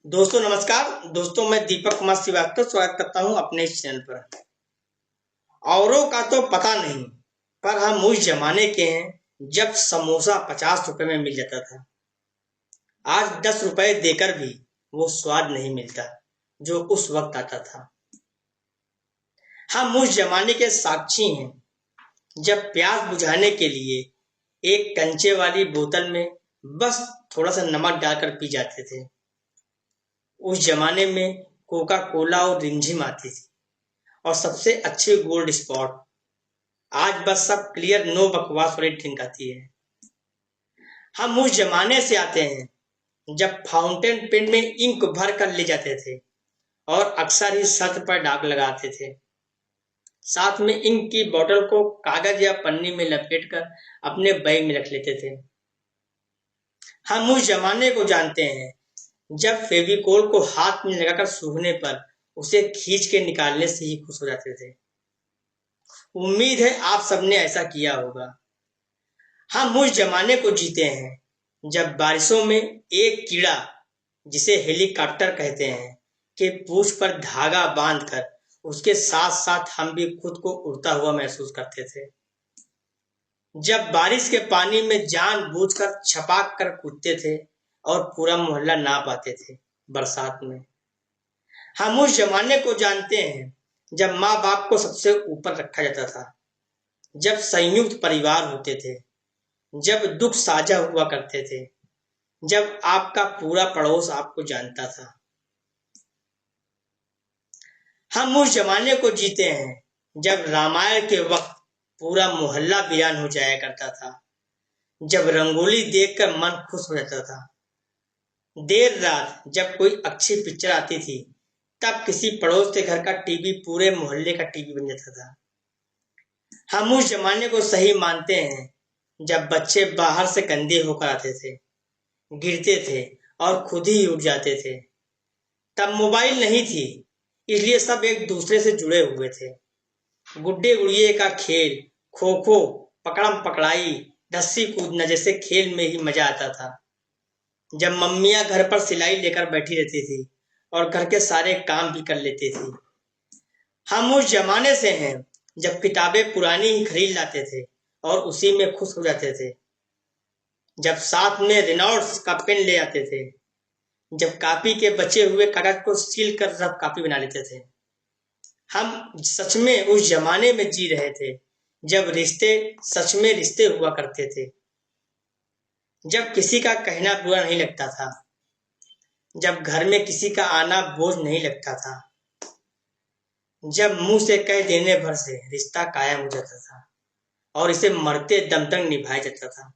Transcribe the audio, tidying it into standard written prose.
दोस्तों नमस्कार। दोस्तों मैं दीपक कुमार श्रीवास्तव स्वागत करता हूं अपने इस चैनल पर। औरों का तो पता नहीं, पर हम उस जमाने के हैं जब समोसा 50 रुपए में मिल जाता था। आज 10 रुपए देकर भी वो स्वाद नहीं मिलता जो उस वक्त आता था। हम उस जमाने के साक्षी हैं जब प्यास बुझाने के लिए एक कंचे वाली बोतल में बस थोड़ा सा नमक डालकर पी जाते थे। उस जमाने में कोका कोला और रिमझिम आती थी और सबसे अच्छे गोल्ड स्पॉट। आज बस सब क्लियर नो बकवास वाली ड्रिंक आती है। हम उस जमाने से आते हैं जब फाउंटेन पेन में इंक भर कर ले जाते थे और अक्सर ही सर पर दाग लगाते थे। साथ में इंक की बोतल को कागज या पन्नी में लपेटकर अपने बैग में रख लेते थे। हम उस जमाने को जानते हैं जब फेविकोल को हाथ में लगाकर सूखने पर उसे खींच के निकालने से ही खुश हो जाते थे। उम्मीद है आप सबने ऐसा किया होगा। हम उस जमाने को जीते हैं जब बारिशों में एक कीड़ा, जिसे हेलीकॉप्टर कहते हैं, के पूंछ पर धागा बांधकर उसके साथ साथ हम भी खुद को उड़ता हुआ महसूस करते थे। जब बारिश के पानी में जानबूझकर छपाक कर कूदते थे और पूरा मोहल्ला नाप आते थे बरसात में। हम उस जमाने को जानते हैं जब माँ बाप को सबसे ऊपर रखा जाता था, जब संयुक्त परिवार होते थे, जब दुख साझा हुआ करते थे, जब आपका पूरा पड़ोस आपको जानता था। हम उस जमाने को जीते हैं जब रामायण के वक्त पूरा मोहल्ला बयान हो जाया करता था, जब रंगोली देखकर मन खुश हो जाता था। देर रात जब कोई अच्छी पिक्चर आती थी तब किसी पड़ोस के घर का टीवी पूरे मोहल्ले का टीवी बन जाता था। हम उस जमाने को सही मानते हैं जब बच्चे बाहर से गंदे होकर आते थे, गिरते थे और खुद ही उठ जाते थे। तब मोबाइल नहीं थी, इसलिए सब एक दूसरे से जुड़े हुए थे। गुड्डे गुड़िये का खेल, खो खो, पकड़म पकड़ाई, रस्सी कूदना जैसे खेल में ही मजा आता था। जब मम्मियाँ घर पर सिलाई लेकर बैठी रहती थी और घर के सारे काम भी कर लेती थी। हम उस जमाने से हैं जब किताबें पुरानी ही खरीद लाते थे और उसी में खुश हो जाते थे, जब साथ में रेनॉल्ड्स का पेन ले आते थे, जब कॉपी के बचे हुए कागज को सील कर रफ कॉपी बना लेते थे। हम सच में उस जमाने में जी रहे थे जब रिश्ते सच में रिश्ते हुआ करते थे, जब किसी का कहना बुरा नहीं लगता था, जब घर में किसी का आना बोझ नहीं लगता था, जब मुंह से कह देने भर से रिश्ता कायम हो जाता था और इसे मरते दम तक निभाया जाता था।